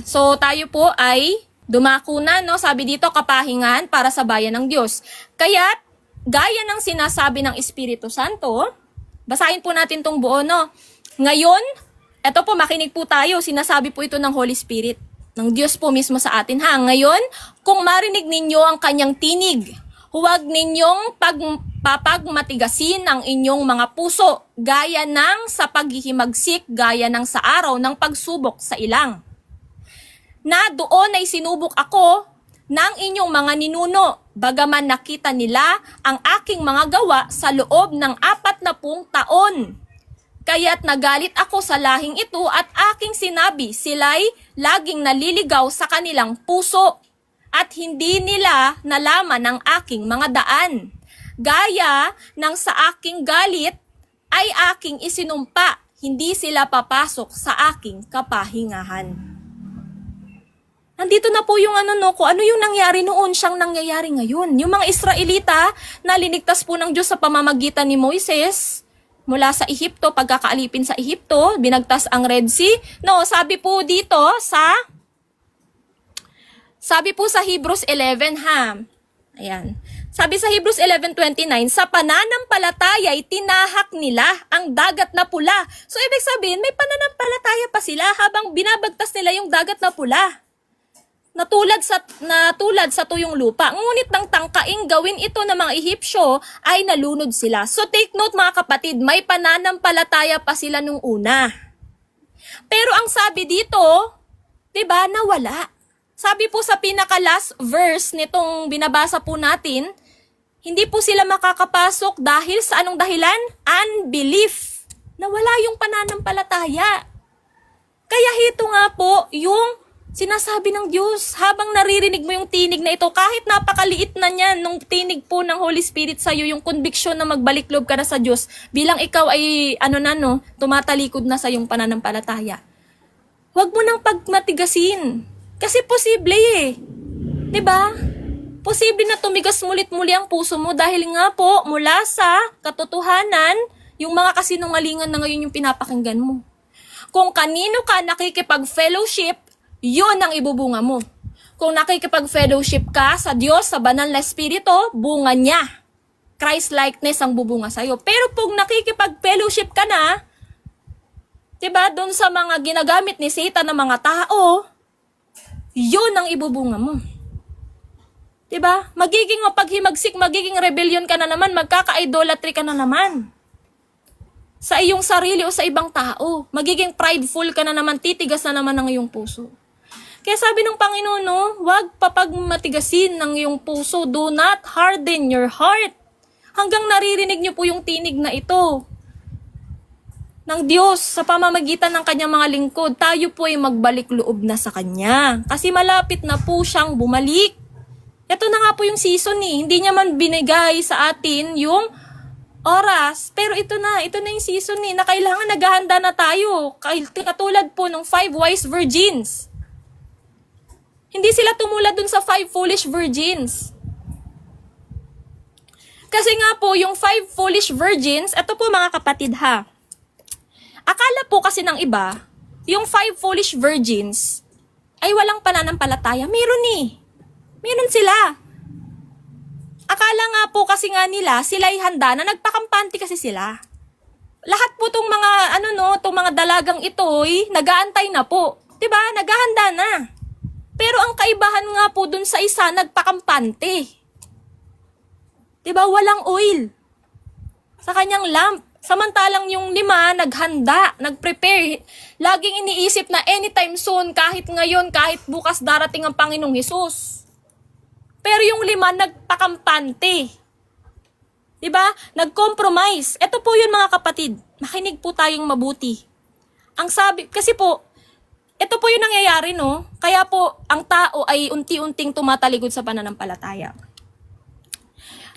So tayo po ay dumako na, no? Sabi dito, kapahingan para sa bayan ng Diyos. Kaya't, gaya ng sinasabi ng Espiritu Santo, basahin po natin tong buo, no? Ngayon, eto po, makinig po tayo. Sinasabi po ito ng Holy Spirit, ng Diyos po mismo sa atin, ha? Ngayon, kung marinig ninyo ang kanyang tinig, huwag ninyong papagmatigasin ang inyong mga puso, gaya ng sa paghihimagsik, gaya ng sa araw ng pagsubok sa ilang. Na doon ay sinubok ako ng inyong mga ninuno, bagaman nakita nila ang aking mga gawa sa loob ng 40 taon. Kaya't nagalit ako sa lahing ito at aking sinabi, sila'y laging naliligaw sa kanilang puso at hindi nila nalaman ang aking mga daan. Gaya ng sa aking galit ay aking isinumpa, hindi sila papasok sa aking kapahingahan. Nandito na po yung kung ano yung nangyari noon, siyang nangyayari ngayon. Yung mga Israelita na linigtas po ng Diyos sa pamamagitan ni Moises mula sa Ehipto, pagkakaalipin sa Ehipto, binagtas ang Red Sea. No, sabi po dito sabi po sa Hebrews 11, ha. Ayan. Sabi sa Hebrews 11:29, sa pananampalataya ay tinahak nila ang dagat na pula. So ibig sabihin, may pananampalataya pa sila habang binabagtas nila yung dagat na pula. Natulad sa tuyong lupa. Ngunit nang tangkaing gawin ito ng mga Ehipsyo ay nalunod sila. So take note mga kapatid, may pananampalataya pa sila nung una. Pero ang sabi dito, 'di ba, nawala. Sabi po sa pinaka-last verse nitong binabasa po natin, hindi po sila makakapasok dahil sa anong dahilan? Unbelief. Nawala yung pananampalataya. Kaya ito nga po yung sinasabi ng Diyos, habang naririnig mo yung tinig na ito, kahit napakaliit na niyan, nung tinig po ng Holy Spirit sa'yo, yung conviction na magbalik loob ka na sa Diyos, bilang ikaw ay, tumatalikod na sa yung pananampalataya. Huwag mo nang pagmatigasin. Kasi posible eh. 'Di ba? Posible na tumigas mulit-muli ang puso mo dahil nga po, mula sa katotohanan, yung mga kasinungalingan na ngayon yung pinapakinggan mo. Kung kanino ka nakikipag-fellowship, yun ang ibubunga mo. Kung nakikipag-fellowship ka sa Diyos, sa banal na Espiritu, bunga niya. Christ-likeness ang bubunga sa'yo. Pero kung nakikipag-fellowship ka na, diba, doon sa mga ginagamit ni Satan na mga tao, yun ang ibubunga mo. Diba? Magiging mapaghimagsik, magiging rebellion ka na naman, magkaka-idolatry ka na naman. Sa iyong sarili o sa ibang tao. Magiging prideful ka na naman, titigas na naman ang iyong puso. Kaya sabi ng Panginoon, huwag papagmatigasin ng iyong puso. Do not harden your heart. Hanggang naririnig niyo po yung tinig na ito ng Diyos sa pamamagitan ng kanyang mga lingkod. Tayo po ay magbalik loob na sa kanya. Kasi malapit na po siyang bumalik. Ito na nga po yung season eh. Hindi niya man binigay sa atin yung oras. Pero ito na yung season eh, na kailangan naghahanda na tayo. Katulad po ng 5 wise virgins. Hindi sila tumulad dun sa 5 foolish virgins. Kasi nga po, yung 5 foolish virgins, ito po mga kapatid ha. Akala po kasi ng iba, yung 5 foolish virgins ay walang pananampalataya. Meron eh. Meron sila. Akala nga po kasi nga nila, sila ay handa na, nagpakampante kasi sila. Lahat po tong mga, tong mga dalagang ito ay nag-aantay na po. 'Di ba? Naghahanda na. Pero ang kaibahan nga po dun sa isa, nagpakampante. 'Di ba? Walang oil sa kanyang lamp. Samantalang yung 5, naghanda, nagprepare. Laging iniisip na anytime soon, kahit ngayon, kahit bukas darating ang Panginoong Hesus. Pero yung 5, nagpakampante. Diba? Nag-compromise. Ito po yun mga kapatid. Makinig po tayong mabuti. Ang sabi, kasi po, ito po yung nangyayari, Kaya po, ang tao ay unti-unting tumatalikod sa pananampalataya.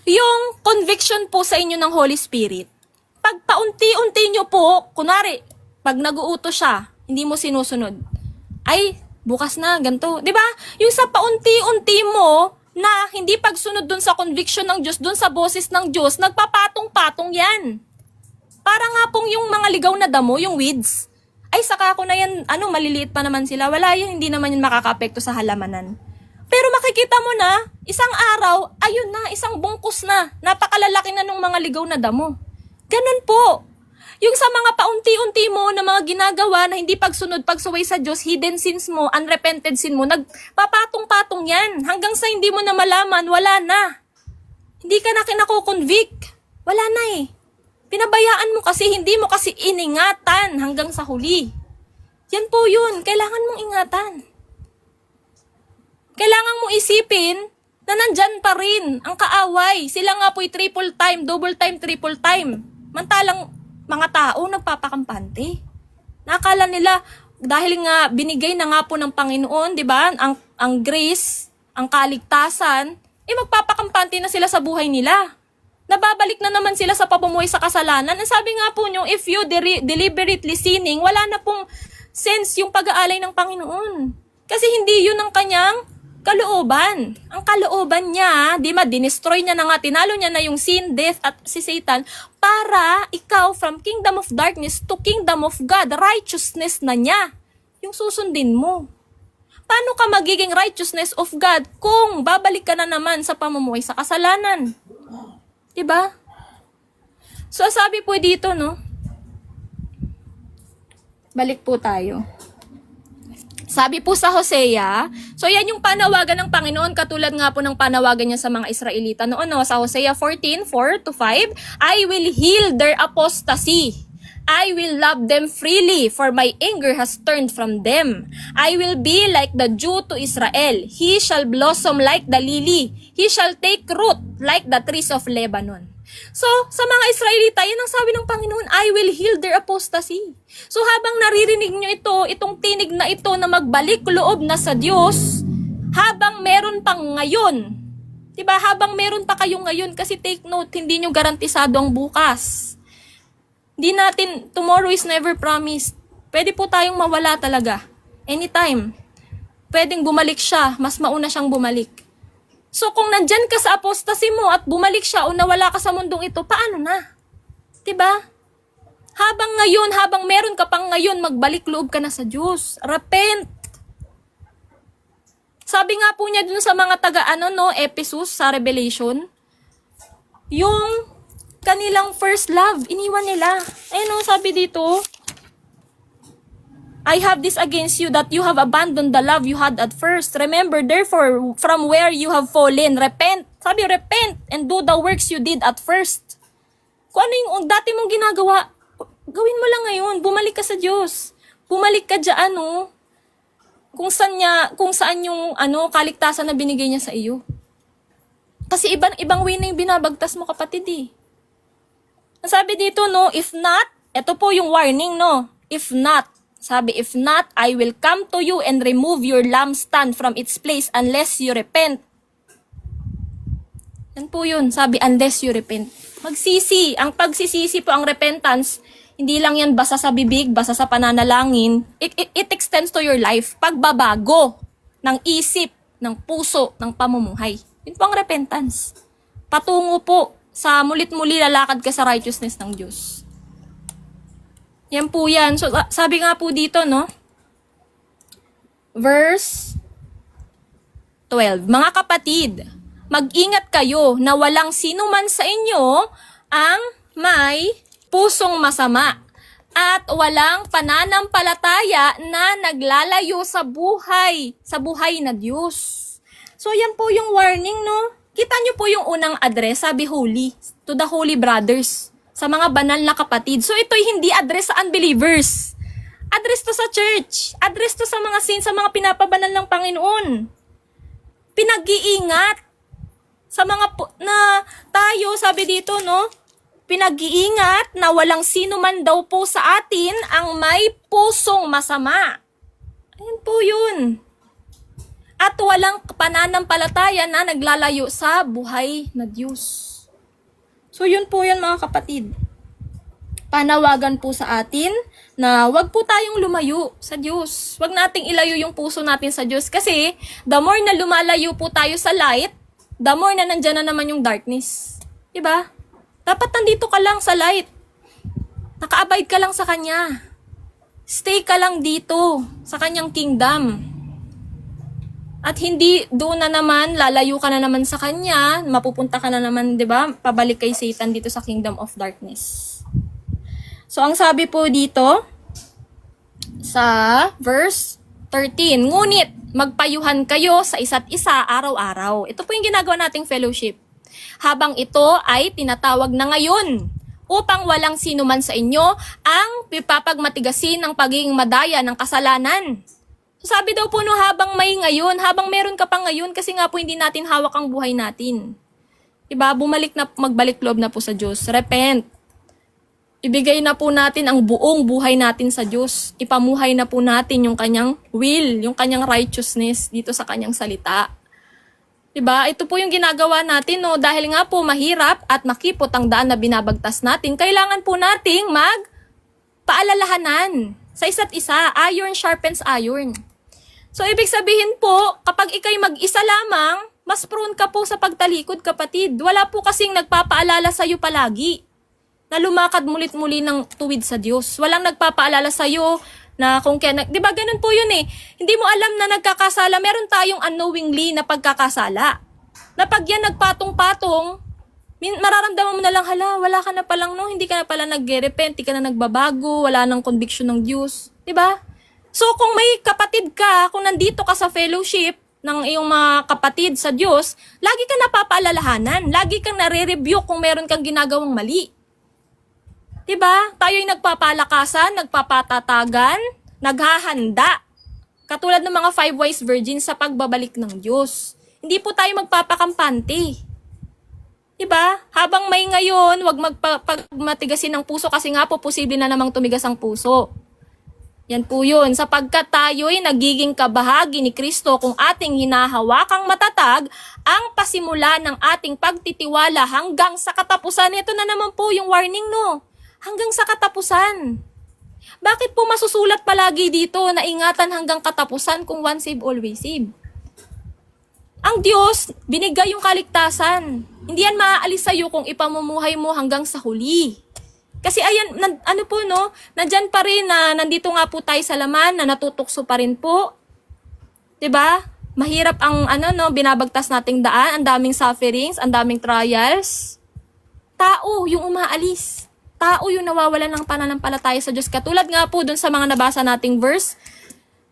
Yung conviction po sa inyo ng Holy Spirit, pag paunti-unti nyo po, kunwari, pag nag-uutos siya, hindi mo sinusunod, ay, bukas na, ganito. Diba? Yung sa paunti-unti mo, na hindi pagsunod dun sa conviction ng Diyos, dun sa boses ng Diyos, nagpapatong-patong yan. Para nga pong yung mga ligaw na damo, yung weeds, Ay, saka ko na yan, maliliit pa naman sila. Wala yun, hindi naman yun makaka-apekto sa halamanan. Pero makikita mo na, isang araw, ayun na, isang bungkus na. Napakalalaki na nung mga ligaw na damo. Ganun po. Yung sa mga paunti-unti mo na mga ginagawa na hindi pagsunod, pagsuway sa Diyos, hidden sins mo, unrepented sin mo, nagpapatong-patong yan. Hanggang sa hindi mo na malaman, wala na. Hindi ka na kinako-convict. Wala na eh. Pinabayaan mo kasi, hindi mo kasi iningatan hanggang sa huli. Yan po yun. Kailangan mong ingatan. Kailangan mong isipin na nandyan pa rin ang kaaway. Sila nga po'y triple time, double time, triple time. Mantalang mga tao nagpapakampante. Nakala nila, dahil nga binigay na nga po ng Panginoon, di ba, ang grace, ang kaligtasan, magpapakampante na sila sa buhay nila. Nababalik na naman sila sa pamumuhay sa kasalanan. Ang sabi nga po nyo, if you deliberately sinning, wala na pong sense yung pag-aalay ng Panginoon. Kasi hindi yun ang kanyang kalooban. Ang kalooban niya, di ba, dinestroy niya na nga, tinalo niya na yung sin, death, at si Satan, para ikaw from kingdom of darkness to kingdom of God, righteousness na niya, yung susundin mo. Paano ka magiging righteousness of God kung babalik ka na naman sa pamumuhay sa kasalanan? Diba? So, sabi po dito, no? Balik po tayo. Sabi po sa Hosea, so yan yung panawagan ng Panginoon, katulad nga po ng panawagan niya sa mga Israelita noon, no? Sa Hosea 14:4-5, I will heal their apostasy. I will love them freely, for my anger has turned from them. I will be like the dew to Israel. He shall blossom like the lily. He shall take root like the trees of Lebanon. So, sa mga Israelita, yan ang sabi ng Panginoon, I will heal their apostasy. So, habang naririnig nyo ito, itong tinig na ito na magbalik loob na sa Diyos, habang meron pang ngayon, diba, habang meron pa kayong ngayon, kasi take note, hindi nyo garantisado ang bukas. Hindi natin, tomorrow is never promised. Pwede po tayong mawala talaga. Anytime. Pwedeng bumalik siya, mas mauna siyang bumalik. So kung nandyan ka sa apostasy mo at bumalik siya o nawala ka sa mundong ito, paano na? Diba? Habang ngayon, habang meron ka pang ngayon, magbalik loob ka na sa Diyos. Repent. Sabi nga po niya dun sa mga Ephesus sa Revelation, yung kanilang first love, iniwan nila. Ayun, sabi dito, I have this against you, that you have abandoned the love you had at first. Remember, therefore, from where you have fallen, repent. Sabi, repent and do the works you did at first. Kung ano yung dati mong ginagawa, gawin mo lang ngayon. Bumalik ka sa Diyos. Bumalik ka dyan, kung saan yung kaligtasan na binigay niya sa iyo. Kasi ibang way na yung binabagtas mo, kapatid eh. Sabi dito, if not, ito po yung warning, if not, sabi, if not, I will come to you and remove your lampstand from its place unless you repent. Yan po yun, sabi, unless you repent. Magsisi, ang pagsisisi po, ang repentance, hindi lang yan basta sa bibig, basta sa pananalangin, it extends to your life. Pagbabago ng isip, ng puso, ng pamumuhay. Yun po ang repentance. Patungo po sa mulit-muli lalakad ka sa righteousness ng Diyos. Yan po yan. So, sabi nga po dito, verse 12. Mga kapatid, mag-ingat kayo na walang sino man sa inyo ang may pusong masama at walang pananampalataya na naglalayo sa buhay na Diyos. So, yan po yung warning, Kita nyo po yung unang address, sabi holy, to the holy brothers, sa mga banal na kapatid. So ito'y hindi address sa unbelievers. Address to sa church. Address to sa mga saints, sa mga pinapabanal ng Panginoon. Pinag-iingat. Sa mga na tayo, sabi dito, pinag-iingat na walang sino man daw po sa atin ang may pusong masama. Ayan po yun. At walang pananampalataya na naglalayo sa buhay na Diyos. So yun po yan mga kapatid. Panawagan po sa atin na wag po tayong lumayo sa Diyos. Wag nating ilayo yung puso natin sa Diyos. Kasi the more na lumalayo po tayo sa light, the more na nandyan na naman yung darkness. Diba? Dapat nandito ka lang sa light. Naka-abide ka lang sa Kanya. Stay ka lang dito sa kanyang kingdom. At hindi doon na naman, lalayo ka na naman sa kanya, mapupunta ka na naman, di ba, pabalik kay Satan dito sa kingdom of darkness. So, ang sabi po dito, sa verse 13, ngunit magpayuhan kayo sa isa't isa araw-araw. Ito po yung ginagawa nating fellowship. Habang ito ay tinatawag na ngayon, upang walang sino man sa inyo ang pipapagmatigasin ng pagiging madaya ng kasalanan. So sabi daw po no, habang may ngayon, habang meron ka pa ngayon, kasi nga po hindi natin hawak ang buhay natin. Diba? Magbalik loob na po sa Diyos. Repent. Ibigay na po natin ang buong buhay natin sa Diyos. Ipamuhay na po natin yung kanyang will, yung kanyang righteousness dito sa kanyang salita. Diba? Ito po yung ginagawa natin, no? Dahil nga po mahirap at makipot ang daan na binabagtas natin, kailangan po nating magpaalalahanan sa isa't isa. Iron sharpens iron. So, ibig sabihin po, kapag ikay mag-isa lamang, mas prone ka po sa pagtalikod, kapatid. Wala po kasing nagpapaalala sa'yo palagi na lumakad mulit-muli ng tuwid sa Diyos. Walang nagpapaalala sa'yo na kung kaya, di ba ganun po yun eh. Hindi mo alam na nagkakasala, meron tayong unknowingly na pagkakasala. Na pag yan nagpatong-patong, mararamdaman mo na lang, hala, wala ka na palang no, hindi ka na pala nag-repent, hindi ka na nagbabago, wala nang conviction ng Diyos. Di ba? So kung may kapatid ka, kung nandito ka sa fellowship ng iyong mga kapatid sa Diyos, lagi kang napapaalalahanan, lagi kang nare-rebuke kung meron kang ginagawang mali. Diba? Tayo'y nagpapalakasan, nagpapatatagan, naghahanda. Katulad ng mga 5 wise virgins sa pagbabalik ng Diyos. Hindi po tayo magpapakampante. Diba? Habang may ngayon, huwag magmatigasin ng puso kasi nga po posible na namang tumigas ang puso. Yan po yun. Sapagkat tayo'y nagiging kabahagi ni Kristo kung ating hinahawakang matatag ang pasimula ng ating pagtitiwala hanggang sa katapusan. Ito na naman po yung warning, no? Hanggang sa katapusan. Bakit po masusulat palagi dito na ingatan hanggang katapusan kung once save, always save? Ang Diyos, binigay yung kaligtasan. Hindi yan maaalis sa'yo kung ipamumuhay mo hanggang sa huli. Kasi ayan, ano po no, nandyan pa rin na nandito nga po tayo sa laman, na natutukso pa rin po. 'Di ba? Mahirap ang binabagtas nating daan, ang daming sufferings, ang daming trials. Tao yung umaalis. Tao yung nawawalan ng pananampalataya sa Diyos. Katulad nga po dun sa mga nabasa nating verse,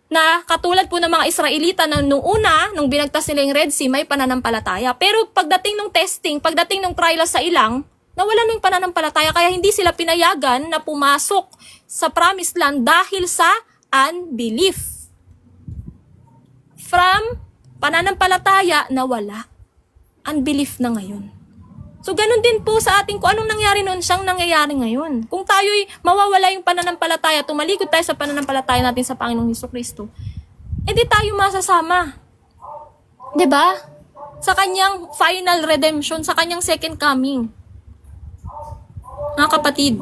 na katulad po ng mga Israelita na nung una, nung binagtas nila yung Red Sea, may pananampalataya. Pero pagdating ng testing, pagdating ng trials sa ilang, nawala ng pananampalataya, kaya hindi sila pinayagan na pumasok sa promised land dahil sa unbelief. From pananampalataya, nawala. Unbelief na ngayon. So, ganun din po sa ating kung anong nangyari noon, siyang nangyayari ngayon. Kung tayo'y mawawala yung pananampalataya, tumalikod tayo sa pananampalataya natin sa Panginoong Hesukristo, edi tayo masasama. 'Di ba? Sa kanyang final redemption, sa kanyang second coming. Mga kapatid,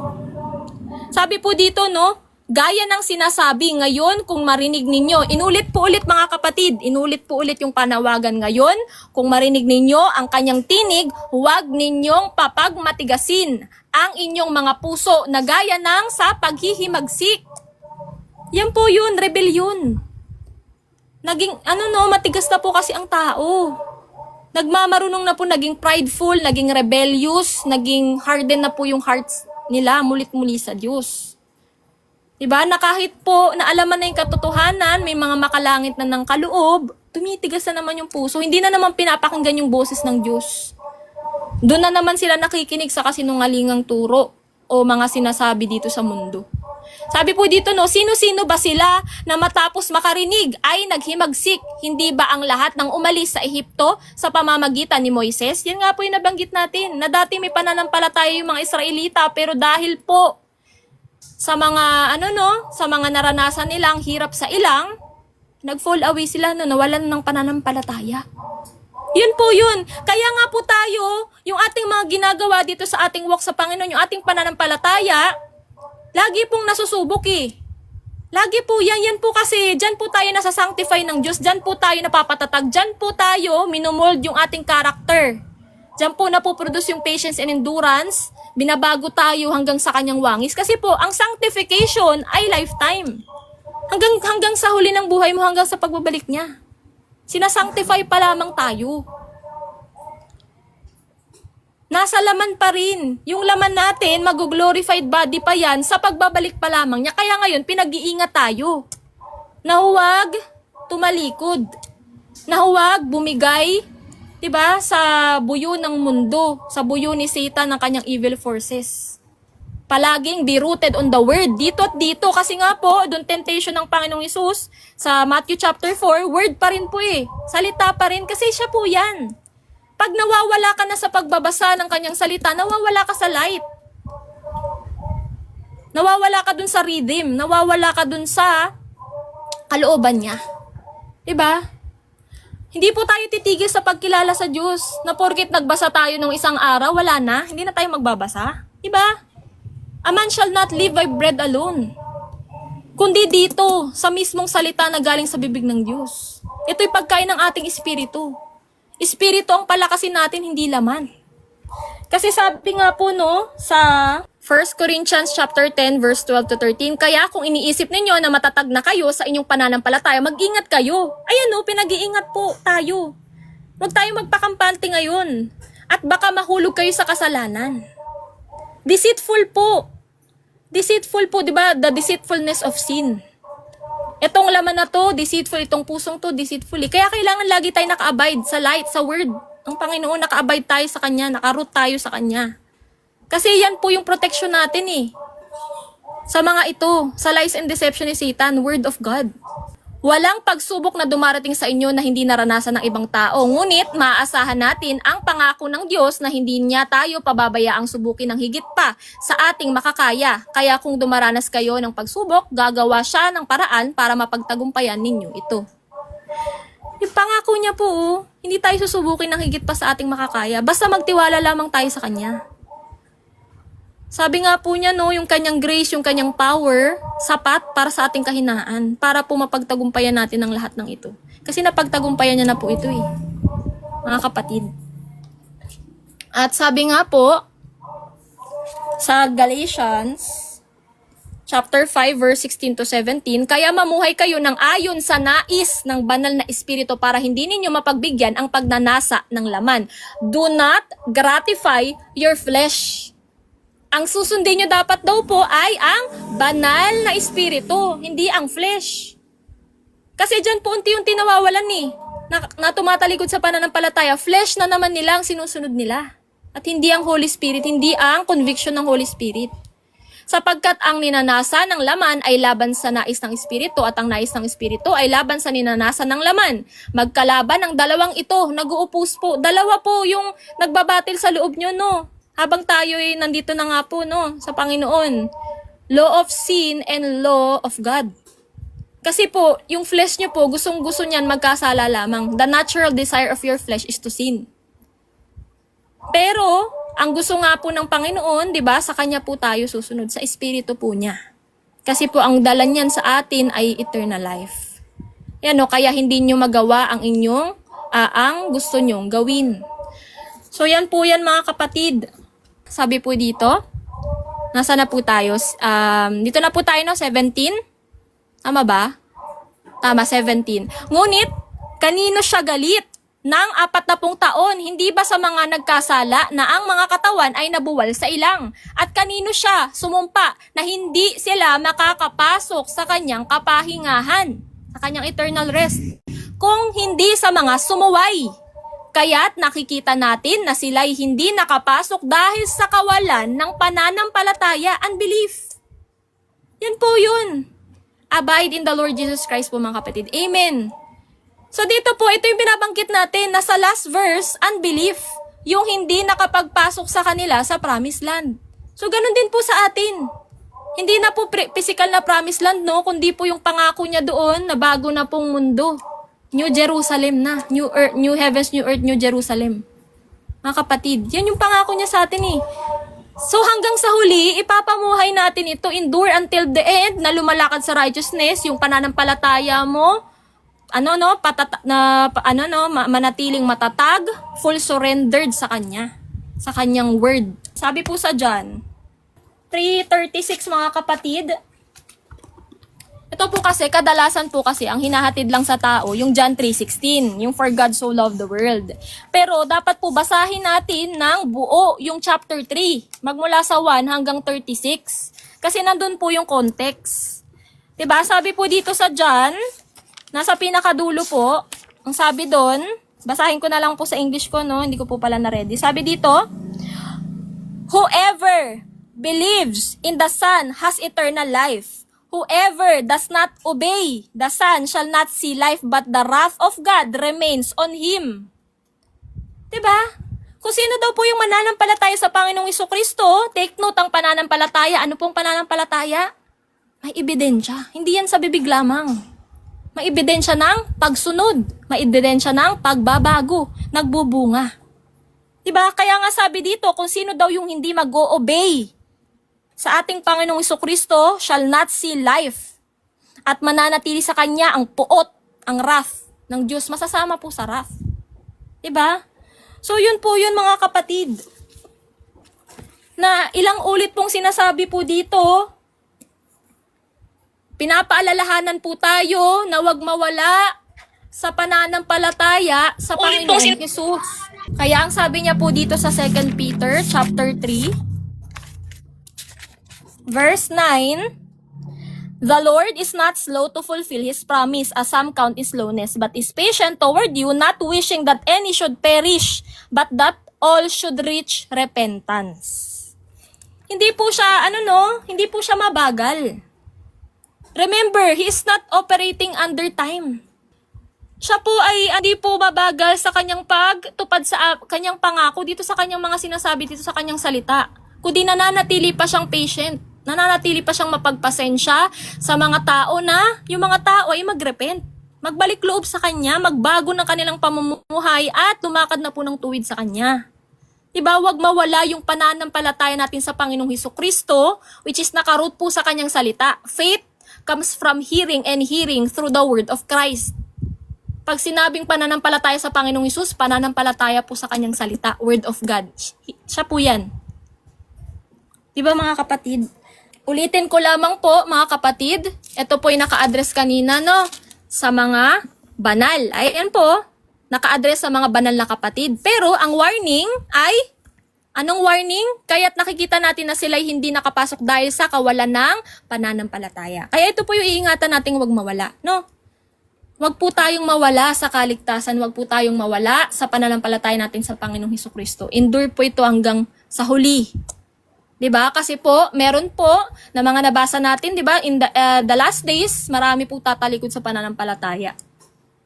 sabi po dito, no, gaya ng sinasabi ngayon kung marinig ninyo, inulit po ulit mga kapatid, inulit po ulit yung panawagan ngayon, kung marinig ninyo ang kanyang tinig, huwag ninyong papagmatigasin ang inyong mga puso na gaya ng sa paghihimagsik. Yan po yun, rebellion. Naging, matigas na po kasi ang tao. Nagmamarunong na po, naging prideful, naging rebellious, naging harden na po yung hearts nila mulit-muli sa Diyos. Diba? Na kahit po naalaman na yung katotohanan, may mga makalangit na ng kaloob, tumitigas na naman yung puso. Hindi na naman pinapakinggan yung boses ng Diyos. Doon na naman sila nakikinig sa kasinungalingang turo o mga sinasabi dito sa mundo. Sabi po dito, no, sino-sino ba sila na matapos makarinig ay naghimagsik? Hindi ba ang lahat ng umalis sa Ehipto sa pamamagitan ni Moises? Yan nga po yung nabanggit natin, na dati may pananampalataya yung mga Israelita, pero dahil po sa mga, sa mga naranasan nilang hirap sa ilang, nag-fall away sila, nawalan ng pananampalataya. Yun po yun. Kaya nga po tayo, yung ating mga ginagawa dito sa ating walk sa Panginoon, yung ating pananampalataya, lagi pong nasusubok eh. Lagi po yan po kasi, dyan po tayo nasasanctify ng Diyos, dyan po tayo napapatatag, dyan po tayo minumold yung ating character. Diyan po napoproduce yung patience and endurance. Binabago tayo hanggang sa kanyang wangis. Kasi po, ang sanctification ay lifetime. Hanggang sa huli ng buhay mo, hanggang sa pagbabalik niya. Sinasanctify pa lamang tayo. Nasa laman pa rin. Yung laman natin, mag-glorified body pa yan, sa pagbabalik pa lamang niya. Kaya ngayon, pinag-iingat tayo. Na huwag tumalikod. Na huwag bumigay, diba, sa buyo ng mundo, sa buyo ni Satan ng kanyang evil forces. Palaging be rooted on the word, dito at dito. Kasi nga po, doon temptation ng Panginoong Hesus, sa Matthew chapter 4, word pa rin po eh. Salita pa rin, kasi siya po yan. Pag nawawala ka na sa pagbabasa ng kanyang salita, nawawala ka sa light. Nawawala ka dun sa rhythm, nawawala ka dun sa kalooban niya. Diba? Hindi po tayo titigil sa pagkilala sa Diyos na porket nagbasa tayo ng isang araw, wala na, hindi na tayo magbabasa. Diba? A man shall not live by bread alone. Kundi dito, sa mismong salita na galing sa bibig ng Diyos. Ito'y pagkain ng ating espiritu. Espiritu ang palakasin natin, hindi laman. Kasi sabi nga po no, sa 1 Corinthians chapter 10 verse 12 to 13, kaya kung iniisip ninyo na matatag na kayo sa inyong pananampalataya, mag-ingat kayo. Ayan o, pinag-iingat po tayo. Huwag tayo magpakampante ngayon. At baka mahulog kayo sa kasalanan. Deceitful po. Deceitful po, di ba? The deceitfulness of sin. Itong laman na to, deceitful. Itong pusong to, deceitful. Kaya kailangan lagi tayo naka-abide sa light, sa word. Ang Panginoon, naka-abide tayo sa Kanya, naka-root tayo sa Kanya. Kasi yan po yung protection natin eh. Sa mga ito, sa lies and deception ni Satan, word of God. Walang pagsubok na dumarating sa inyo na hindi naranasan ng ibang tao. Ngunit, maaasahan natin ang pangako ng Diyos na hindi niya tayo pababayaang subukin ng higit pa sa ating makakaya. Kaya kung dumaranas kayo ng pagsubok, gagawa siya ng paraan para mapagtagumpayan ninyo ito. Yung pangako niya po, hindi tayo susubukin ng higit pa sa ating makakaya. Basta magtiwala lamang tayo sa Kanya. Sabi nga po niya, no, yung kanyang grace, yung kanyang power, sapat para sa ating kahinaan, para po mapagtagumpayan natin ang lahat ng ito. Kasi napagtagumpayan niya na po ito eh, mga kapatid. At sabi nga po, sa Galatians, chapter 5, verse 16 to 17, kaya mamuhay kayo ng ayon sa nais ng banal na espiritu para hindi ninyo mapagbigyan ang pagnanasa ng laman. Do not gratify your flesh. Ang susundin nyo dapat daw po ay ang banal na espiritu, hindi ang flesh. Kasi dyan po unti-unti nawawalan eh. Na tumatalikod sa pananampalataya, flesh na naman nila ang sinusunod nila. At hindi ang Holy Spirit, hindi ang conviction ng Holy Spirit. Sapagkat ang ninanasa ng laman ay laban sa nais ng espiritu at ang nais ng espiritu ay laban sa ninanasa ng laman. Magkalaban ang dalawang ito, nag-uupos po. Dalawa po yung nagbabatil sa loob nyo, no? Habang tayo ay nandito na nga po, no, sa Panginoon. Law of sin and law of God. Kasi po, yung flesh nyo po, gustong-gusto niyan magkasala lamang. The natural desire of your flesh is to sin. Pero, ang gusto nga po ng Panginoon, di ba, sa Kanya po tayo susunod, sa Espiritu po niya. Kasi po, ang dala niyan sa atin ay eternal life. Yan o, kaya hindi nyo magawa ang inyong, ang gusto nyong gawin. So, yan po yan mga kapatid. Sabi po dito, nasa na po tayo? Dito na po tayo, no? 17? Tama ba? Tama, 17. Ngunit, kanino siya galit ng 40 taon? Hindi ba sa mga nagkasala na ang mga katawan ay nabuwal sa ilang? At kanino siya sumumpa na hindi sila makakapasok sa kanyang kapahingahan, sa kanyang eternal rest? Kung hindi sa mga sumuway. Kaya't nakikita natin na sila'y hindi nakapasok dahil sa kawalan ng pananampalataya, unbelief. Yan po yun. Abide in the Lord Jesus Christ po mga kapatid. Amen. So dito po, ito yung binabanggit natin na sa last verse, unbelief. Yung hindi nakapagpasok sa kanila sa promised land. So ganun din po sa atin. Hindi na po physical na promised land, no? Kundi po yung pangako niya doon na bago na pong mundo. New Jerusalem na. New earth, new heavens, new earth, new Jerusalem. Mga kapatid, yan yung pangako niya sa atin eh. So hanggang sa huli, ipapamuhay natin ito, endure until the end, na lumalakad sa righteousness, yung pananampalataya mo, manatiling matatag, full surrendered sa kanya, sa kanyang word. Sabi po sa John 3:36 mga kapatid. Ito po kasi, kadalasan po kasi, ang hinahatid lang sa tao, yung John 3:16, yung for God so loved the world. Pero dapat po basahin natin ng buo yung chapter 3, magmula sa 1 hanggang 36. Kasi nandun po yung context. Diba? Sabi po dito sa John, nasa pinakadulo po, ang sabi doon, basahin ko na lang po sa English ko, no? Hindi ko po pala na-ready. Sabi dito, whoever believes in the Son has eternal life. Whoever does not obey the Son shall not see life, but the wrath of God remains on him. Diba? Kung sino daw po yung mananampalataya sa Panginoong Jesucristo, take note ang pananampalataya. Ano pong pananampalataya? May ebidensya. Hindi yan sa bibig lamang. May ebidensya ng pagsunod. May ebidensya ng pagbabago. Nagbubunga. Diba? Kaya nga sabi dito, kung sino daw yung hindi mag-o-obey sa ating Panginoong Jesucristo shall not see life. At mananatili sa kanya ang puot, ang wrath ng Diyos. Masasama po sa wrath. Diba? So yun po yun mga kapatid. Na ilang ulit pong sinasabi po dito, pinapaalalahanan po tayo na wag mawala sa pananampalataya sa Panginoong Jesus. Kaya ang sabi niya po dito sa 2 Peter chapter 3, Verse 9, the Lord is not slow to fulfill His promise, as some count in slowness, but is patient toward you, not wishing that any should perish, but that all should reach repentance. Hindi po siya, hindi po siya mabagal. Remember, He is not operating under time. Siya po ay hindi po mabagal sa kanyang pagtupad sa kanyang pangako dito sa kanyang mga sinasabi dito sa kanyang salita. Kundi nananatili pa siyang patient. Nananatili pa siyang mapagpasensya sa mga tao na yung mga tao ay magrepent. Magbalik loob sa kanya, magbago ng kanilang pamumuhay at lumakad na po ng tuwid sa kanya. Diba, wag mawala yung pananampalataya natin sa Panginoong Jesucristo, which is nakaroot po sa kanyang salita. Faith comes from hearing and hearing through the word of Christ. Pag sinabing pananampalataya sa Panginoong Hesus, pananampalataya po sa kanyang salita, word of God. Siya po yan. Diba mga kapatid? Ulitin ko lamang po mga kapatid, ito po yung naka-address kanina sa mga banal. Ayan po, naka-address sa mga banal na kapatid. Pero ang warning ay, anong warning? Kaya't nakikita natin na sila'y hindi nakapasok dahil sa kawalan ng pananampalataya. Kaya ito po yung iingatan nating huwag mawala. Huwag po tayong mawala sa kaligtasan, huwag po tayong mawala sa pananampalataya natin sa Panginoong Jesucristo. Endure po ito hanggang sa huli. Diba? Kasi po, meron po na mga nabasa natin, diba? In the last days, marami po tatalikod sa pananampalataya.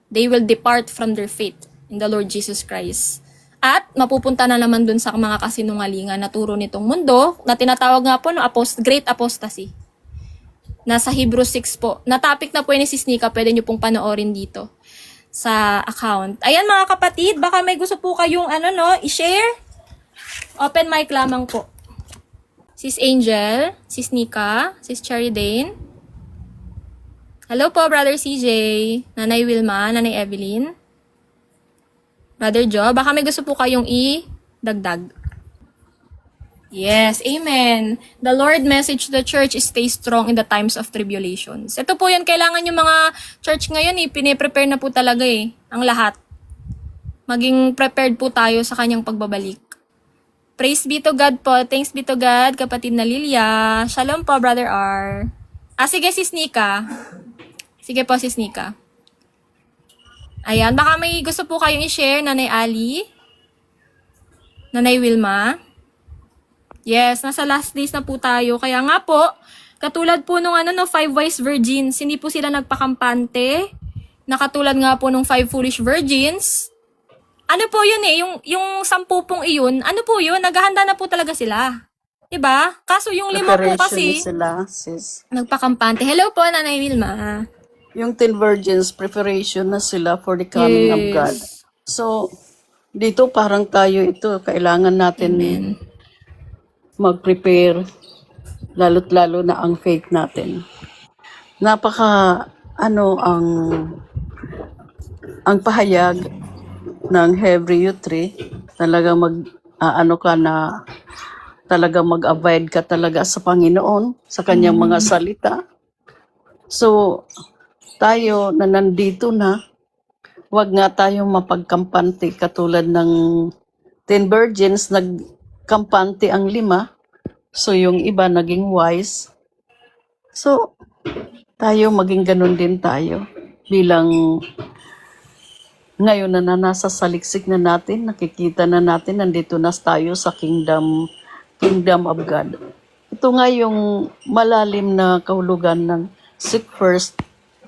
They will depart from their faith in the Lord Jesus Christ. At mapupunta na naman dun sa mga kasinungalingan na turo nitong mundo, na tinatawag nga po great apostasy. Nasa Hebrews 6 po. Na-topic na po ni Sis Nika, pwede nyo pong panoorin dito sa account. Ayan mga kapatid, baka may gusto po kayong i-share. Open mic lamang po. Sis Angel, Sis Nika, Sis Cherry Dane. Hello po, Brother CJ, Nanay Wilma, Nanay Evelyn, Brother Joe. Baka may gusto po kayong i-dagdag. Yes, amen. The Lord message to the church is stay strong in the times of tribulations. Ito po yun, kailangan yung mga church ngayon piniprepare na po talaga ang lahat. Maging prepared po tayo sa kanyang pagbabalik. Praise be to God po. Thanks be to God, kapatid na Lilia. Shalom po, Brother R. Sige, Sis Nika. Sige po, Sis Nika. Ayan, baka may gusto po kayong i-share, Nanay Ali, Nanay Wilma. Yes, nasa last days na po tayo. Kaya nga po, katulad po nung 5 wise virgins, hindi po sila nagpakampante. Nakatulad nga po nung 5 foolish virgins. Ano po yun yung 10 pong iyon, ano po yun, naghahanda na po talaga sila. Diba? Kaso yung 5 po kasi, sila, sis. nagpakampante. Hello po, Nanay Wilma. Yung 10 virgins, preparation na sila for the coming of God. So, dito parang tayo kailangan natin mag-prepare, lalo't lalo na ang faith natin. Napaka, ang ang pahayag ng Hebrew 3, talaga ano ka na, talaga mag-abide ka talaga sa Panginoon, sa kanyang mga salita. So, tayo na nandito na, wag nga tayong mapagkampante katulad ng 10 virgins, nagkampante ang 5, so yung iba naging wise. So, tayo maging ganun din tayo bilang ngayon na nasa saliksik na natin, nakikita na natin, nandito na tayo sa kingdom of God. Ito nga yung malalim na kahulugan ng seek first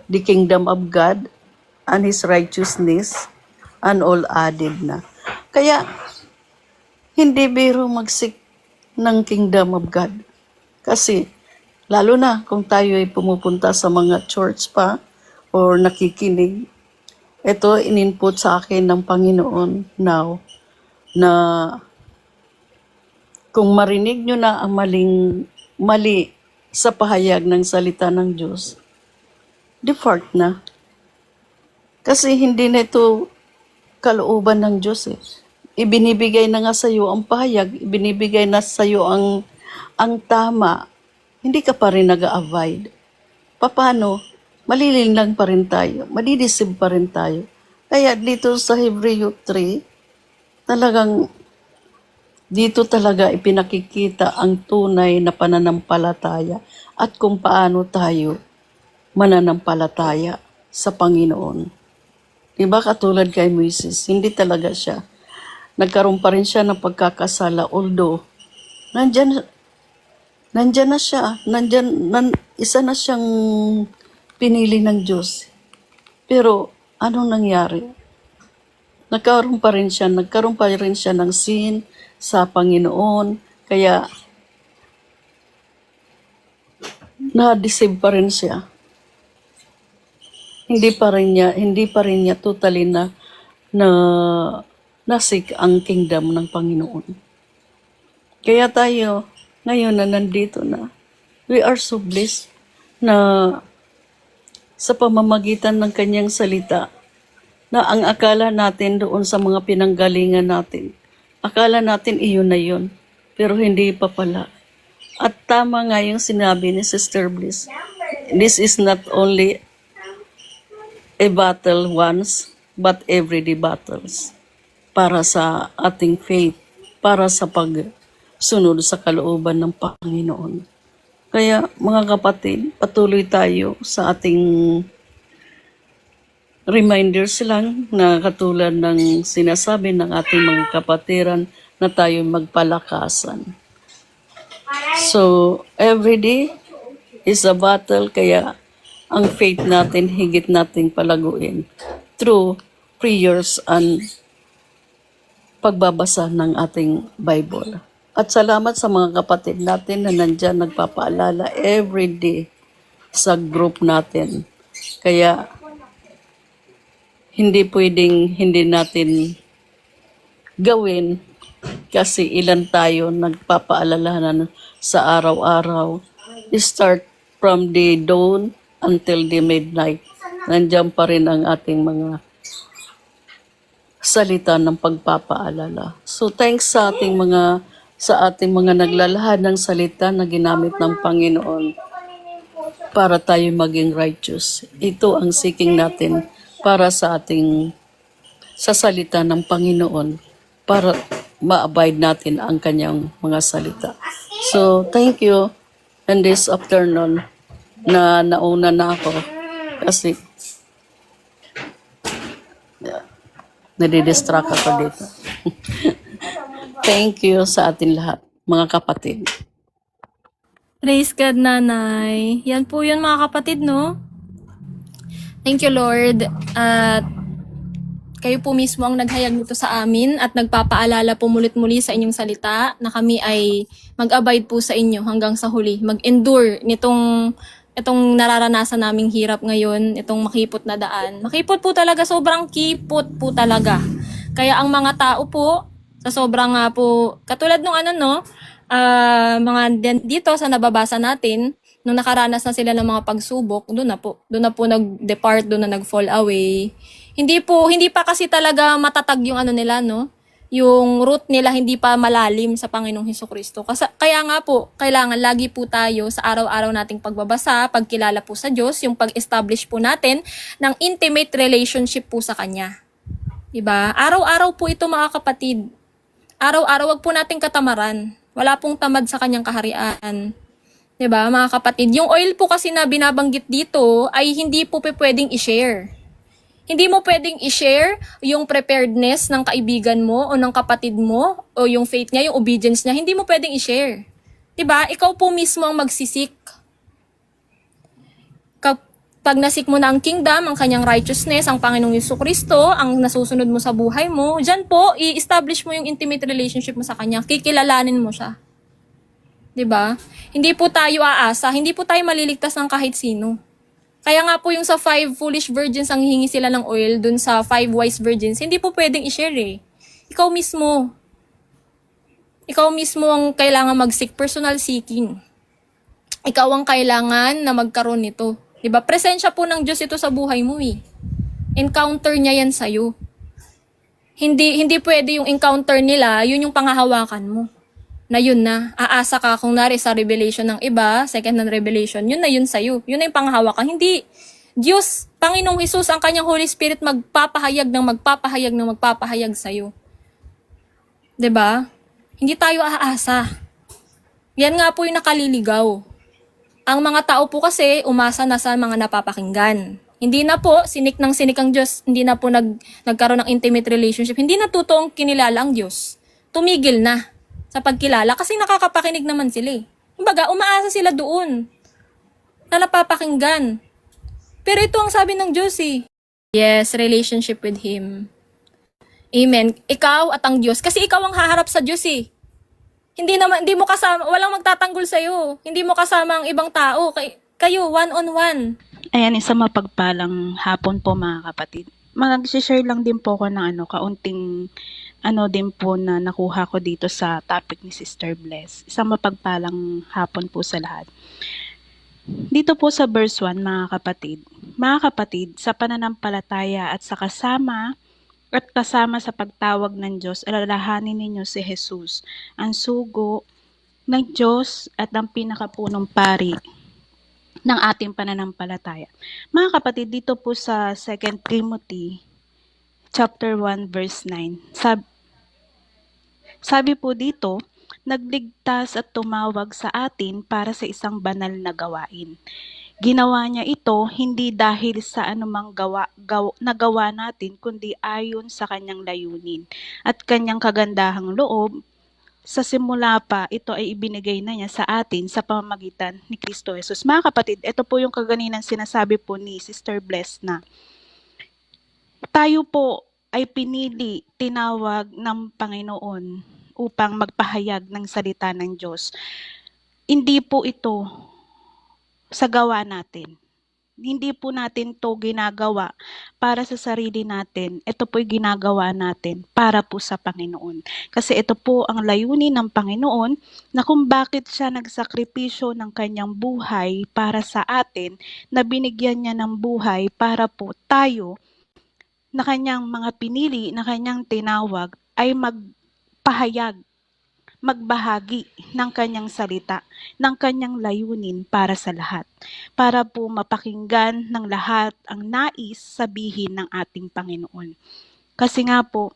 the kingdom of God and His righteousness, and all added na. Kaya, hindi biro mag-seek ng kingdom of God. Kasi, lalo na kung tayo ay pumupunta sa mga church pa or nakikinig, ito in-input sa akin ng Panginoon now na kung marinig nyo na ang mali sa pahayag ng salita ng Diyos, depart na. Kasi hindi na ito kalooban ng Diyos eh. Ibinibigay na nga sa iyo ang pahayag, ibinibigay na sa iyo ang tama. Hindi ka pa rin nag-a-avoid. Paano? Malilinlang pa rin tayo, madidisib pa rin tayo. Kaya dito sa Hebrew 3, talagang dito talaga ipinakikita ang tunay na pananampalataya at kung paano tayo mananampalataya sa Panginoon. Diba katulad kay Moises, hindi talaga siya. Nagkaroon pa rin siya ng pagkakasala, although nandyan na siya, isa na siyang pinili ng Diyos. Pero anong nangyari? Nagkaroon pa rin siya ng sin sa Panginoon, kaya na-deceive pa rin siya. Hindi pa rin niya totally na nasik ang kingdom ng Panginoon. Kaya tayo, ngayon na nandito na, we are so blessed na sa pamamagitan ng kanyang salita, na ang akala natin doon sa mga pinanggalingan natin, akala natin iyon na yun, pero hindi pa pala. At tama nga yung sinabi ni Sister Bliss, this is not only a battle once, but everyday battles para sa ating faith, para sa pagsunod sa kalooban ng Panginoon. Kaya mga kapatid, patuloy tayo sa ating reminders lang na katulad ng sinasabi ng ating mga kapatiran na tayo magpalakasan. So, every day is a battle, kaya ang faith natin higit nating palaguin through prayers and pagbabasa ng ating Bible. At salamat sa mga kapatid natin na nandyan nagpapaalala every day sa group natin. Kaya hindi pwedeng hindi natin gawin kasi ilan tayo nagpapaalala sa araw-araw. Start from the dawn until the midnight. Nandiyan pa rin ang ating mga salita ng pagpapaalala. So thanks sa ating mga naglalahad ng salita na ginamit ng Panginoon para tayo maging righteous. Ito ang seeking natin para sa salita ng Panginoon para ma-abide natin ang kanyang mga salita. So, thank you. And this afternoon na nauna na ako kasi nadidistract ako dito. Thank you sa atin lahat, mga kapatid. Praise God, Nanay. Yan po yun, mga kapatid, no? Thank you, Lord. At kayo po mismo ang naghayag nito sa amin at nagpapaalala po mulit-muli sa inyong salita na kami ay mag-abide po sa inyo hanggang sa huli. Mag-endure itong nararanasan naming hirap ngayon, itong makipot na daan. Makipot po talaga, sobrang kipot po talaga. Kaya ang mga tao po, sa sobrang po, katulad nung mga dito sa nababasa natin, nung nakaranas na sila ng mga pagsubok, doon na po nag-depart, doon na nag-fall away. Hindi pa kasi talaga matatag yung ano nila, no? Yung root nila hindi pa malalim sa Panginoong Hesukristo. Kaya nga po, kailangan lagi po tayo sa araw-araw nating pagbabasa, pagkilala po sa Diyos, yung pag-establish po natin ng intimate relationship po sa Kanya. Diba? Araw-araw po ito mga kapatid. Araw-araw, wag po nating katamaran. Wala pong tamad sa Kanyang kaharian. 'Di ba, mga kapatid? Yung oil po kasi na binabanggit dito ay hindi po pwedeng i-share. Hindi mo pwedeng i-share yung preparedness ng kaibigan mo o ng kapatid mo o yung faith niya, yung obedience niya. Hindi mo pwedeng i-share. 'Di ba? Ikaw po mismo ang magsisik. Pag nasik mo na ang kingdom, ang kanyang righteousness, ang Panginoong Jesucristo, ang nasusunod mo sa buhay mo, dyan po, i-establish mo yung intimate relationship mo sa kanya. Kikilalanin mo siya. 'Di ba? Hindi po tayo aasa, hindi po tayo maliligtas ng kahit sino. Kaya nga po yung sa 5 foolish virgins ang hihingi sila ng oil dun sa 5 wise virgins, hindi po pwedeng i-share eh. Ikaw mismo. Ikaw mismo ang kailangan mag-seek, personal seeking. Ikaw ang kailangan na magkaroon nito. 'Di ba? Presensya po ng Diyos ito sa buhay mo eh. Encounter niya yan sa'yo. Hindi pwede yung encounter nila, yun yung pangahawakan mo. Na yun na, aasa ka kung nari sa revelation ng iba, second hand revelation, yun na yun sa'yo. Yun na yung panghahawakan. Hindi, Diyos, Panginoong Hesus, ang kanyang Holy Spirit magpapahayag sa'yo. 'Di ba? Hindi tayo aasa. Yan nga po yung nakaliligaw. Ang mga tao po kasi, umasa na sa mga napapakinggan. Hindi na po, sinik ang Diyos, hindi na po nagkaroon ng intimate relationship, hindi na totoong kinilala ang Diyos. Tumigil na sa pagkilala kasi nakakapakinig naman sila eh. Kumbaga, umaasa sila doon na napapakinggan. Pero ito ang sabi ng Diyos eh. Yes, relationship with Him. Amen. Ikaw at ang Diyos. Kasi ikaw ang haharap sa Diyos eh. Hindi mo kasama, walang magtatanggol sa'yo. Hindi mo kasama ang ibang tao. Kayo, one-on-one. Ayan, isang mapagpalang hapon po mga kapatid. Mag-share lang din po ako ng kaunting din po na nakuha ko dito sa topic ni Sister Bless. Isang mapagpalang hapon po sa lahat. Dito po sa verse 1 mga kapatid, sa pananampalataya at sa kasama sa pagtawag ng Diyos, alalahanin ninyo si Jesus, ang sugo ng Diyos at ang pinakapunong pari ng ating pananampalataya. Mga kapatid, dito po sa 2 Timothy chapter 1 verse 9. Sabi po dito, nagligtas at tumawag sa atin para sa isang banal na gawain. Ginawa niya ito hindi dahil sa anumang nagawa natin, kundi ayon sa kanyang layunin at kanyang kagandahang loob. Sa simula pa, ito ay ibinigay na niya sa atin sa pamamagitan ni Kristo Jesus. Mga kapatid, ito po yung kaganinang sinasabi po ni Sister Bless na tayo po ay pinili, tinawag ng Panginoon upang magpahayag ng salita ng Diyos. Hindi po ito sa gawa natin. Hindi po natin to ginagawa para sa sarili natin. Ito po'y ginagawa natin para po sa Panginoon. Kasi ito po ang layunin ng Panginoon na kung bakit siya nagsakripisyo ng kanyang buhay para sa atin, na binigyan niya ng buhay para po tayo na kanyang mga pinili, na kanyang tinawag ay magbahagi ng kanyang salita, ng kanyang layunin para sa lahat, para po mapakinggan ng lahat ang nais sabihin ng ating Panginoon. Kasi nga po,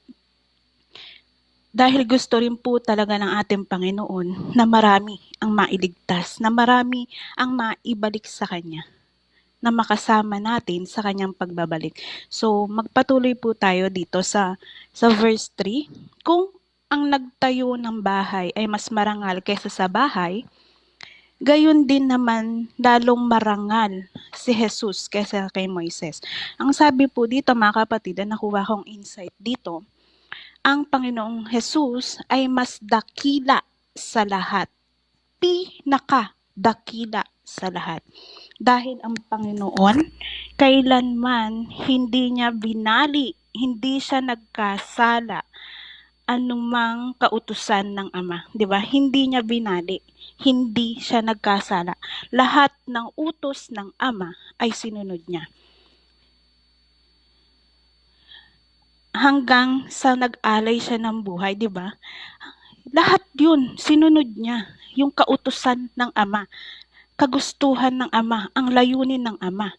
dahil gusto rin po talaga ng ating Panginoon na marami ang mailigtas, na marami ang maibalik sa Kanya, na makasama natin sa Kanyang pagbabalik. So, magpatuloy po tayo dito sa verse 3. Kung ang nagtayo ng bahay ay mas marangal kaysa sa bahay, gayon din naman lalong marangal si Jesus kaysa kay Moises. Ang sabi po dito mga kapatid, na nakuha kong insight dito, ang Panginoong Jesus ay mas dakila sa lahat. Pinakadakila sa lahat. Dahil ang Panginoon, kailanman hindi niya binali, hindi siya nagkasala anumang kautusan ng Ama, 'di ba? Hindi niya binali, hindi siya nagkasala. Lahat ng utos ng Ama ay sinunod niya. hanggang sa nag-alay siya ng buhay, 'di ba? Lahat 'yun sinunod niya, yung kautusan ng Ama, kagustuhan ng Ama, ang layunin ng Ama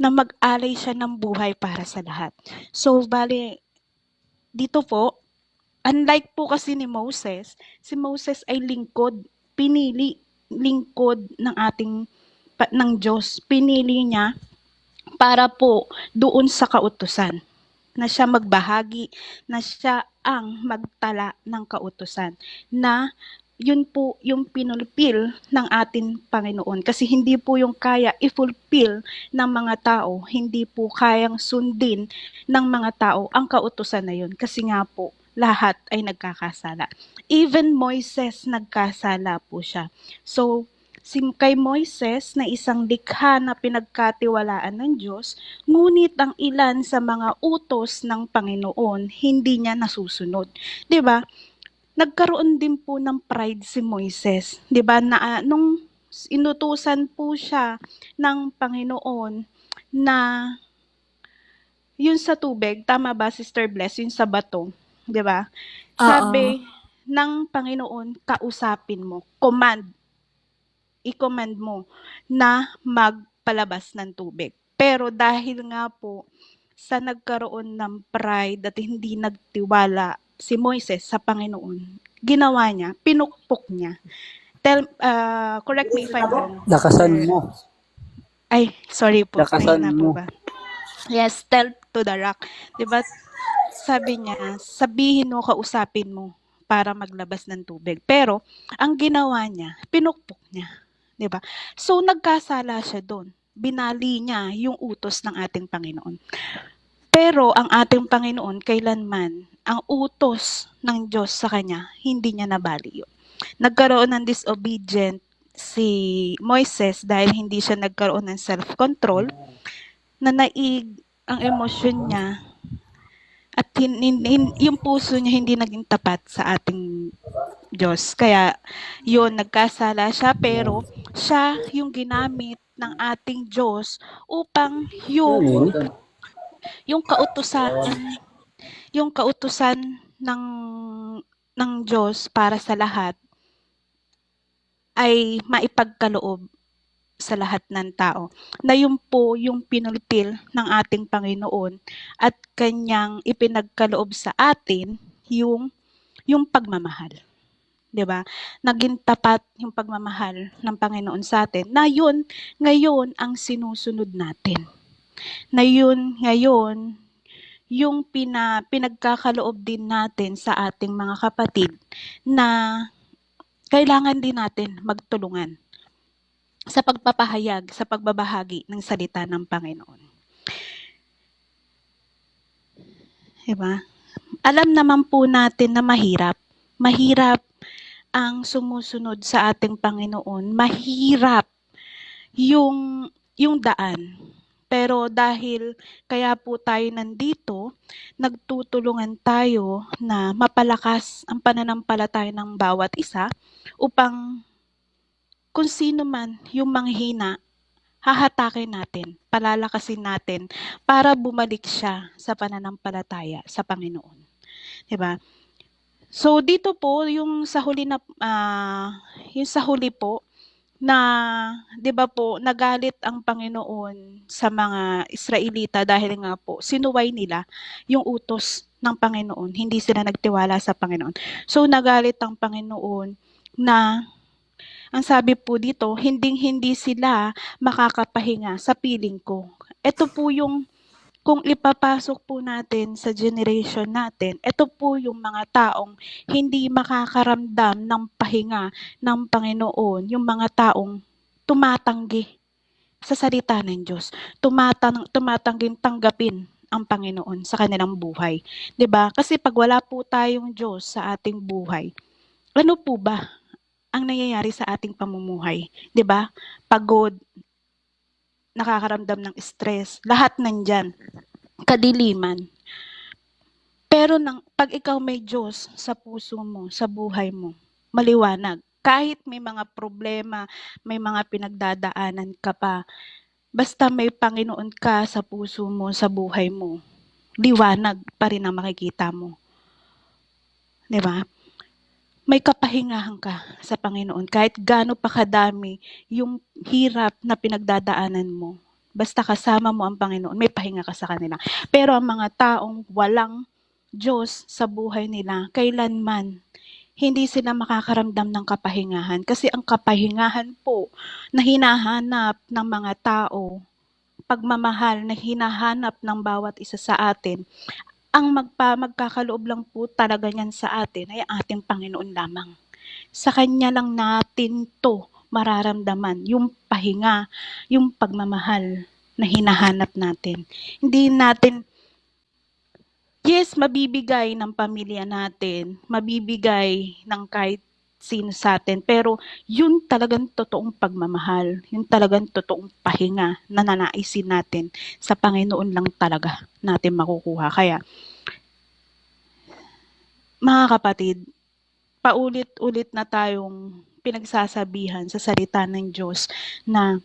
na mag-alay siya ng buhay para sa lahat. So bale dito po, unlike po kasi ni Moses, si Moses ay lingkod, pinili lingkod ng Diyos. Pinili niya para po doon sa kautusan na siya magbahagi, na siya ang magtala ng kautusan, na yun po yung pinulpil ng ating Panginoon. Kasi hindi po yung kaya i-fulfill ng mga tao, hindi po kayang sundin ng mga tao ang kautusan na yun. Kasi nga po, lahat ay nagkakasala. Even Moises, nagkasala po siya. So, kay Moises na isang likha na pinagkatiwalaan ng Diyos, ngunit ang ilan sa mga utos ng Panginoon, hindi niya nasusunod. 'Di ba? Nagkaroon din po ng pride si Moises, 'di ba? Na nung inutusan po siya ng Panginoon na yun sa tubig, tama ba Sister Bless, yun sa bato, 'di ba? Oo. Sabi ng Panginoon, kausapin mo, i-command mo na magpalabas ng tubig. Pero dahil nga po sa nagkaroon ng pride at hindi nagtiwala si Moises sa Panginoon, ginawa niya, pinukpok niya. Correct me if I'm wrong. Lakasan mo. Ay, sorry po. Lakasan Mahina mo. po ba? Yes, tell to the rock. Diba, sabi niya, sabihin mo, kausapin mo para maglabas ng tubig. Pero, ang ginawa niya, pinukpok niya. Diba? So, nagkasala siya doon. Binali niya yung utos ng ating Panginoon. Pero, ang ating Panginoon, kailanman, ang utos ng Diyos sa kanya, hindi niya nabali yun. Nagkaroon ng disobedient si Moises dahil hindi siya nagkaroon ng self-control, nanaig ang emosyon niya at yung puso niya hindi naging tapat sa ating Diyos. Kaya yun, nagkasala siya, pero siya yung ginamit ng ating Diyos upang yung kautusan ng Diyos para sa lahat ay maipagkaloob sa lahat ng tao. Na yun po yung pinulpil ng ating Panginoon at kanyang ipinagkaloob sa atin yung pagmamahal. 'Di ba? Naging tapat yung pagmamahal ng Panginoon sa atin. Na yun ngayon ang sinusunod natin. Na yun ngayon yung pinagkakaloob din natin sa ating mga kapatid na kailangan din natin magtulungan sa pagpapahayag, sa pagbabahagi ng salita ng Panginoon. Diba? Alam naman po natin na mahirap. Mahirap ang sumusunod sa ating Panginoon. Mahirap yung daan. Pero dahil kaya po tayo nandito, nagtutulungan tayo na mapalakas ang pananampalataya ng bawat isa upang kung sino man yung manghina, hahatakin natin, palalakasin natin para bumalik siya sa pananampalataya sa Panginoon. 'Di ba? So dito po yung sa huli po na 'di ba po nagalit ang Panginoon sa mga Israelita dahil nga po sinuway nila yung utos ng Panginoon, hindi sila nagtiwala sa Panginoon. So nagalit ang Panginoon na ang sabi po dito, hindi sila makakapahinga sa piling ko. Ito po yung, kung ipapasok po natin sa generation natin, ito po yung mga taong hindi makakaramdam ng pahinga ng Panginoon, yung mga taong tumatanggi sa salita ng Diyos, tumatangging tanggapin ang Panginoon sa kanilang buhay. 'Di ba? Kasi pag wala po tayong Diyos sa ating buhay, ano po ba ang nangyayari sa ating pamumuhay, 'di ba? Pagod, nakakaramdam ng stress, lahat nandiyan. Kadiliman. Pero pag ikaw may Diyos sa puso mo, sa buhay mo, maliwanag. Kahit may mga problema, may mga pinagdadaanan ka pa, basta may Panginoon ka sa puso mo, sa buhay mo, liwanag pa rin ang makikita mo. 'Di ba? May kapahingahan ka sa Panginoon kahit gaano pa kadami yung hirap na pinagdadaanan mo. Basta kasama mo ang Panginoon, may pahinga ka sa kanila. Pero ang mga taong walang Diyos sa buhay nila, kailanman hindi sila makakaramdam ng kapahingahan. Kasi ang kapahingahan po na hinahanap ng mga tao, pagmamahal na hinahanap ng bawat isa sa atin, ang magkakaloob lang po talaga niyan sa atin ay ating Panginoon lamang. Sa Kanya lang natin to mararamdaman, yung pahinga, yung pagmamahal na hinahanap natin. Hindi natin, yes, mabibigay ng pamilya natin, mabibigay ng kahit sino sa atin, pero yun talagang totoong pagmamahal, yun talagang totoong pahinga na nanaisin natin sa Panginoon lang talaga natin makukuha. Kaya, mga kapatid, paulit-ulit na tayong pinagsasabihan sa salita ng Diyos na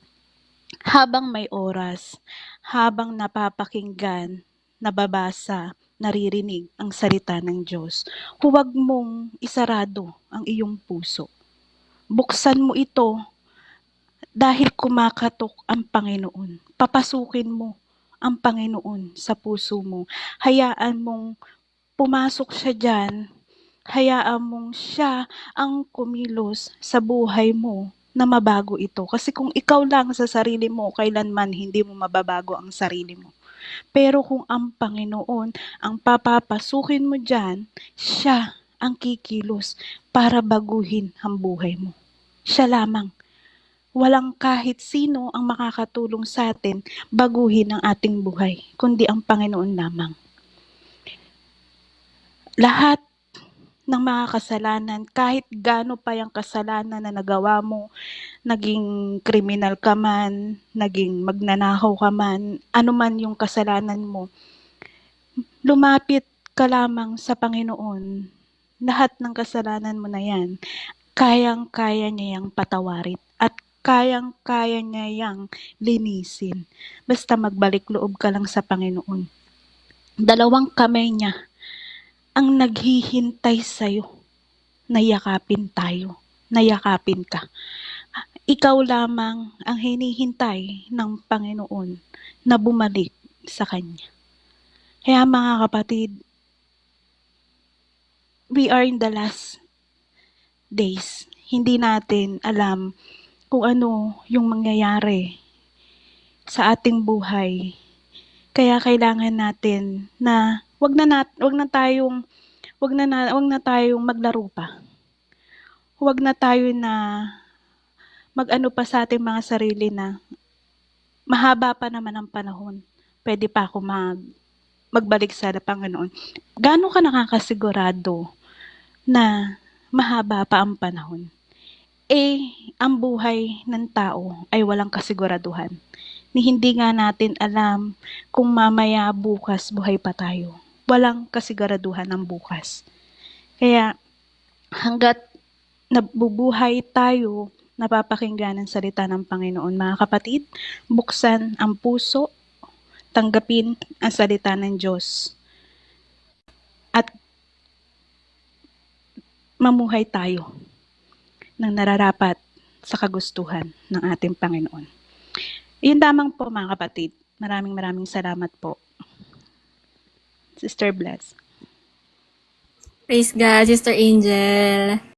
habang may oras, habang napapakinggan, nababasa, naririnig ang salita ng Diyos, huwag mong isarado ang iyong puso. Buksan mo ito dahil kumakatok ang Panginoon. Papasukin mo ang Panginoon sa puso mo. Hayaan mong pumasok siya dyan. Hayaan mong siya ang kumilos sa buhay mo na mabago ito. Kasi kung ikaw lang sa sarili mo, kailanman hindi mo mababago ang sarili mo. Pero kung ang Panginoon ang papapasukin mo dyan, siya ang kikilos para baguhin ang buhay mo. Siya lamang. Walang kahit sino ang makakatulong sa atin baguhin ang ating buhay, kundi ang Panginoon lamang. Lahat ng mga kasalanan, kahit gaano pa yung kasalanan na nagawa mo, naging kriminal ka man, naging magnanakaw ka man, ano man yung kasalanan mo, lumapit ka lamang sa Panginoon. Lahat ng kasalanan mo na yan, kayang-kaya niya yang patawarin at kayang-kaya niya yang linisin. Basta magbalik loob ka lang sa Panginoon. Dalawang kamay niya ang naghihintay sa'yo na yakapin tayo, na yakapin ka. Ikaw lamang ang hinihintay ng Panginoon na bumalik sa Kanya. Kaya mga kapatid, we are in the last days. Hindi natin alam kung ano yung mangyayari sa ating buhay. Kaya kailangan natin na wag na tayong maglaro pa. Wag na tayo na mag-ano pa sa ating mga sarili na mahaba pa naman ang panahon. Pwede pa ako magbalik sa Panginoon. Gaano ka nakakasigurado na mahaba pa ang panahon? Ang buhay ng tao ay walang kasiguraduhan. Hindi nga natin alam kung mamaya bukas buhay pa tayo. Walang kasiguraduhan ng bukas. Kaya hanggat nabubuhay tayo, napapakinggan ang salita ng Panginoon, mga kapatid, buksan ang puso, tanggapin ang salita ng Diyos. At mamuhay tayo ng nararapat sa kagustuhan ng ating Panginoon. Iyon lamang po mga kapatid. Maraming salamat po. Sister Bless. Praise God, Sister Angel.